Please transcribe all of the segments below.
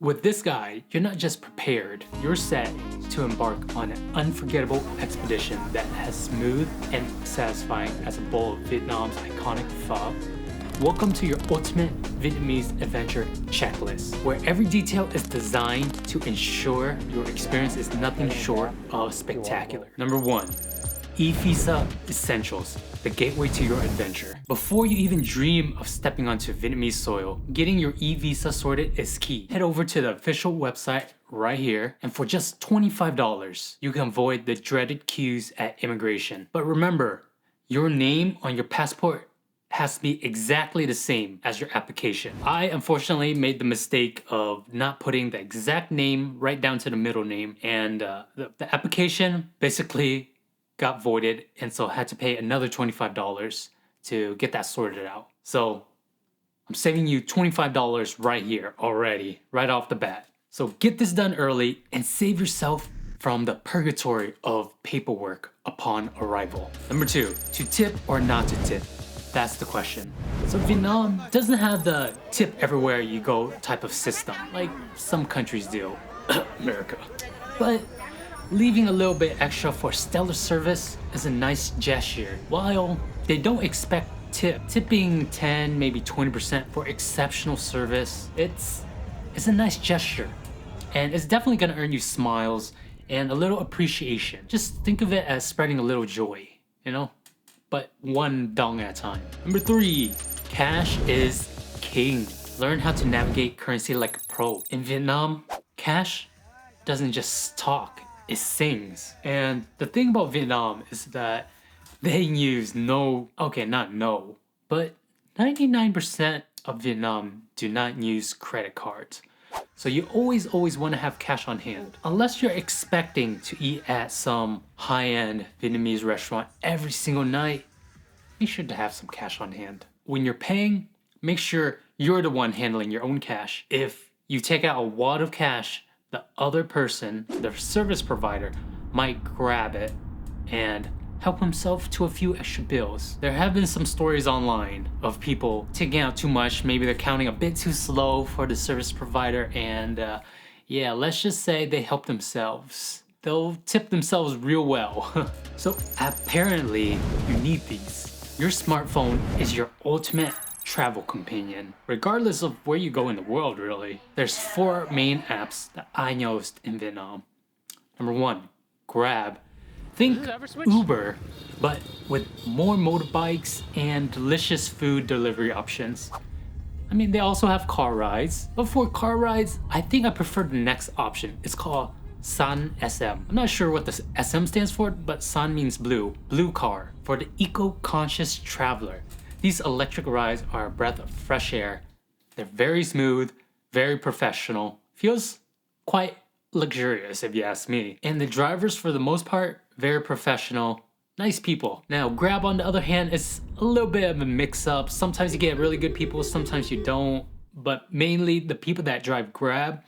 With this guide, you're not just prepared, you're set to embark on an unforgettable expedition that as smooth and satisfying as a bowl of Vietnam's iconic pho. Welcome to your ultimate Vietnamese adventure checklist, where every detail is designed to ensure your experience is nothing short of spectacular. Number 1. E-Visa Essentials, the gateway to your adventure. Before you even dream of stepping onto Vietnamese soil, getting your e-visa sorted is key. Head over to the official website right here, and for just $25, you can avoid the dreaded queues at immigration. But remember, your name on your passport has to be exactly the same as your application. I unfortunately made the mistake of not putting the exact name right down to the middle name, and the application basically got voided, and so I had to pay another $25 to get that sorted out. So I'm saving you $25 right here already, right off the bat. So get this done early and save yourself from the purgatory of paperwork upon arrival. Number 2, to tip or not to tip? That's the question. So Vietnam doesn't have the tip everywhere you go type of system like some countries do. America. But leaving a little bit extra for stellar service is a nice gesture. While they don't expect tipping 10, maybe 20% for exceptional service, it's a nice gesture. And it's definitely gonna earn you smiles and a little appreciation. Just think of it as spreading a little joy, you know? But one dong at a time. Number 3, cash is king. Learn how to navigate currency like a pro. In Vietnam, cash doesn't just talk, it sings. And the thing about Vietnam is that they use but 99% of Vietnam do not use credit cards. So you always want to have cash on hand. Unless you're expecting to eat at some high-end Vietnamese restaurant every single night, make sure to have some cash on hand. When you're paying, make sure you're the one handling your own cash. If you take out a wad of cash, the other person, the service provider, might grab it and help himself to a few extra bills. There have been some stories online of people taking out too much. Maybe they're counting a bit too slow for the service provider, and yeah, let's just say they help themselves. They'll tip themselves real well. So apparently you need these. Your smartphone is your ultimate travel companion, regardless of where you go in the world, really. There's 4 main apps that I used in Vietnam. Number 1, Grab. Think Uber, but with more motorbikes and delicious food delivery options. I mean, they also have car rides, but for car rides, I think I prefer the next option. It's called San SM. I'm not sure what the SM stands for, but San means blue car, for the eco-conscious traveler. These electric rides are a breath of fresh air. They're very smooth, very professional, feels quite luxurious if you ask me. And the drivers, for the most part, very professional, nice people. Now, Grab, on the other hand, is a little bit of a mix-up. Sometimes you get really good people, sometimes you don't. But mainly, the people that drive Grab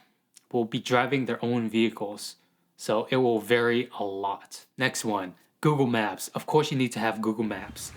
will be driving their own vehicles, so it will vary a lot. Next one, Google Maps. Of course, you need to have Google Maps,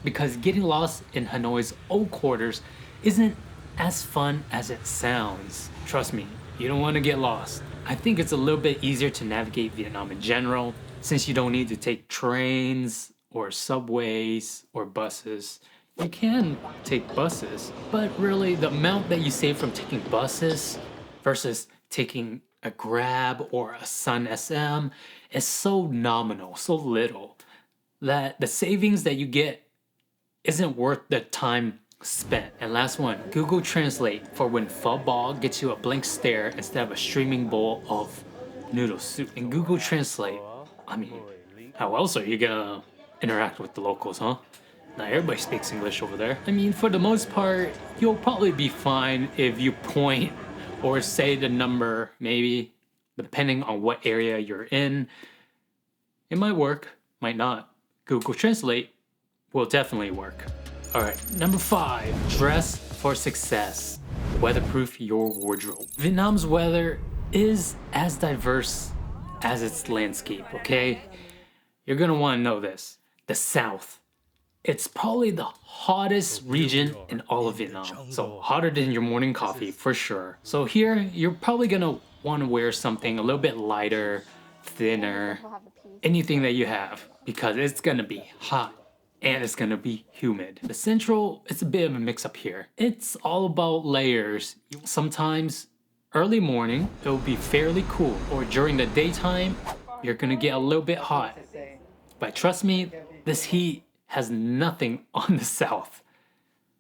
because getting lost in Hanoi's old quarters isn't as fun as it sounds. Trust me, you don't want to get lost. I think it's a little bit easier to navigate Vietnam in general, since you don't need to take trains or subways or buses. You can take buses, but really the amount that you save from taking buses versus taking a Grab or a Sun SM is so nominal, so little, that the savings that you get isn't worth the time spent. And last one, Google Translate, for when pho ball gets you a blank stare instead of a streaming bowl of noodle soup. In Google Translate, I mean, how else are you gonna interact with the locals, huh? Not everybody speaks English over there. I mean, for the most part, you'll probably be fine if you point or say the number, maybe, depending on what area you're in. It might work, might not. Google Translate will definitely work. All right, number 5, dress for success. Weatherproof your wardrobe. Vietnam's weather is as diverse as its landscape, okay? You're gonna wanna know this. The South, It's probably the hottest region in all of Vietnam. So hotter than your morning coffee for sure. So here, you're probably gonna want to wear something a little bit lighter, thinner, anything that you have, because it's gonna be hot and it's gonna be humid. The central, it's a bit of a mix up here. It's all about layers. Sometimes early morning, it will be fairly cool, or during the daytime, you're gonna get a little bit hot. But trust me, this heat has nothing on the south.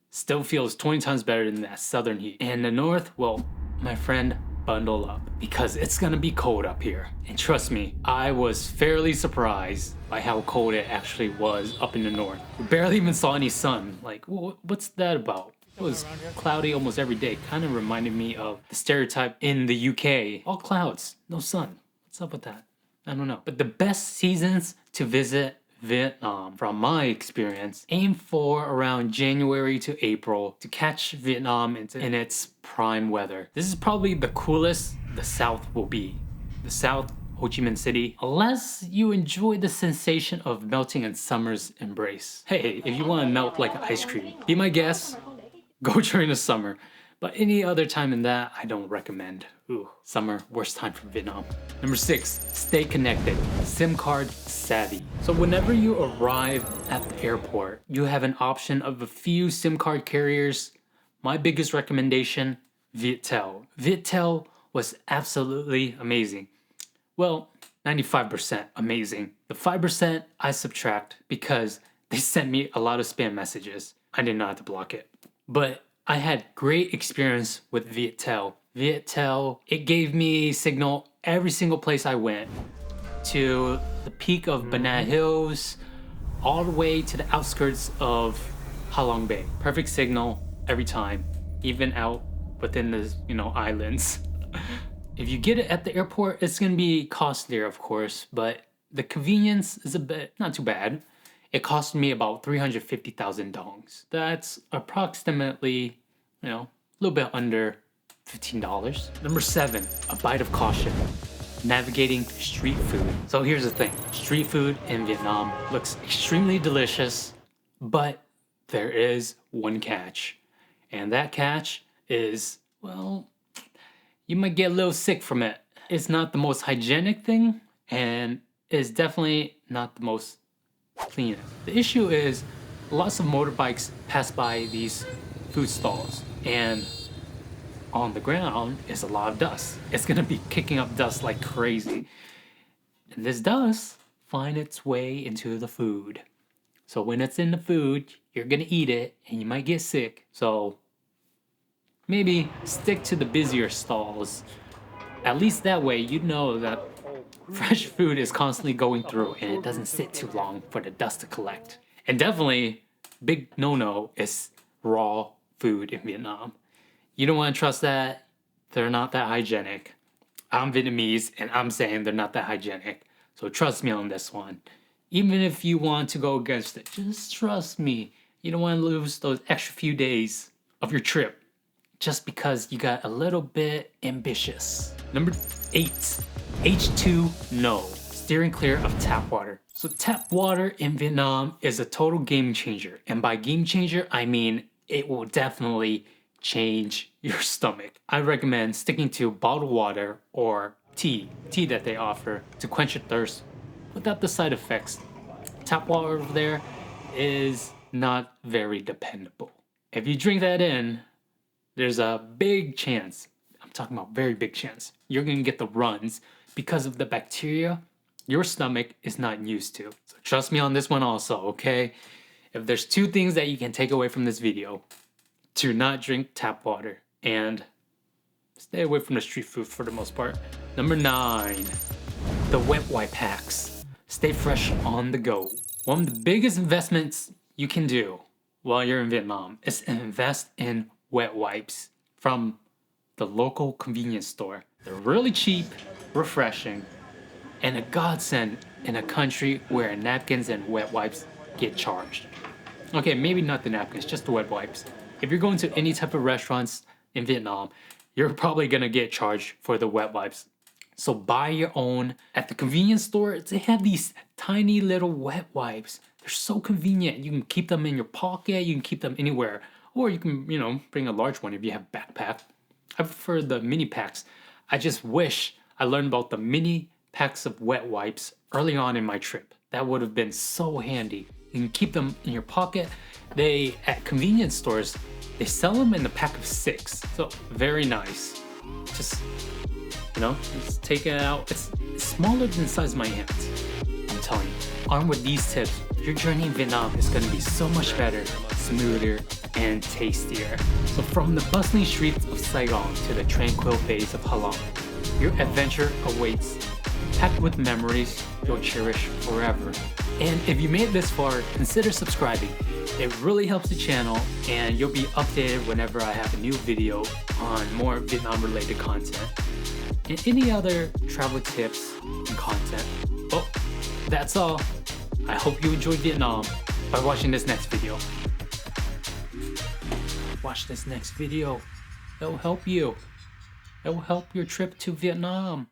Still feels 20 times better than that southern heat. And the north, well, my friend, bundle up, because it's gonna be cold up here. And trust me, I was fairly surprised by how cold it actually was up in the north. We barely even saw any sun. Like, what's that about? It was cloudy almost every day. Kind of reminded me of the stereotype in the UK. All clouds, no sun. What's up with that? I don't know. But the best seasons to visit Vietnam, from my experience, aim for around January to April to catch Vietnam in its prime weather. This is probably the coolest the South will be. The South, Ho Chi Minh City, unless you enjoy the sensation of melting in summer's embrace. Hey, if you want to melt like ice cream, be my guest, go during the summer. But any other time than that, I don't recommend. Ooh, summer, worst time for Vietnam. Number 6, stay connected. Simcard savvy. So whenever you arrive at the airport, you have an option of a few SIM card carriers. My biggest recommendation, Viettel. Viettel was absolutely amazing. Well, 95% amazing. The 5% I subtract because they sent me a lot of spam messages. I did not have to block it. But I had great experience with Viettel. Viettel, it gave me signal every single place I went, to the peak of Banana Hills, all the way to the outskirts of Halong Bay. Perfect signal every time, even out within the islands. If you get it at the airport, it's gonna be costlier, of course, but the convenience is a bit not too bad. It cost me about 350,000 dongs. That's approximately, a little bit under $15. Number 7, a bite of caution. Navigating street food. So here's the thing. Street food in Vietnam looks extremely delicious, but there is one catch. And that catch is, well, you might get a little sick from it. It's not the most hygienic thing, and it's definitely not the most clean. The issue is lots of motorbikes pass by these food stalls, and on the ground is a lot of dust. It's gonna be kicking up dust like crazy. And this dust finds its way into the food. So when it's in the food, you're gonna eat it and you might get sick. So maybe stick to the busier stalls. At least that way you know that fresh food is constantly going through and it doesn't sit too long for the dust to collect. And definitely, big no-no is raw food in Vietnam. You don't want to trust that. They're not that hygienic. I'm Vietnamese and I'm saying they're not that hygienic. So trust me on this one. Even if you want to go against it, just trust me. You don't want to lose those extra few days of your trip just because you got a little bit ambitious. Number 8. H2 no. Steering clear of tap water. So tap water in Vietnam is a total game changer. And by game changer, I mean it will definitely change your stomach. I recommend sticking to bottled water or tea that they offer to quench your thirst without the side effects. Tap water over there is not very dependable. If you drink that in, there's a big chance, I'm talking about very big chance, you're gonna get the runs because of the bacteria your stomach is not used to. So trust me on this one also, okay? If there's 2 things that you can take away from this video, do not drink tap water and stay away from the street food for the most part. Number 9, the wet wipe hacks. Stay fresh on the go. One of the biggest investments you can do while you're in Vietnam is invest in wet wipes from the local convenience store. They're really cheap, refreshing, and a godsend in a country where napkins and wet wipes get charged. Okay, maybe not the napkins, just the wet wipes. If you're going to any type of restaurants in Vietnam, you're probably gonna get charged for the wet wipes. So buy your own. At the convenience store, they have these tiny little wet wipes. They're so convenient. You can keep them in your pocket, you can keep them anywhere. Or you can, bring a large one if you have a backpack. I prefer the mini packs. I just wish I learned about the mini packs of wet wipes early on in my trip. That would have been so handy. You can keep them in your pocket. At convenience stores, they sell them in a pack of 6. So very nice. Just take it out. It's smaller than the size of my hands. I'm telling you, armed with these tips, your journey in Vietnam is going to be so much better, smoother, and tastier. So from the bustling streets of Saigon to the tranquil bays of Halong, your adventure awaits, packed with memories you'll cherish forever. And if you made it this far, consider subscribing. It really helps the channel, and you'll be updated whenever I have a new video on more Vietnam-related content and any other travel tips and content. Well, that's all. I hope you enjoyed Vietnam by watching this next video. Watch this next video. It'll help you. It will help your trip to Vietnam.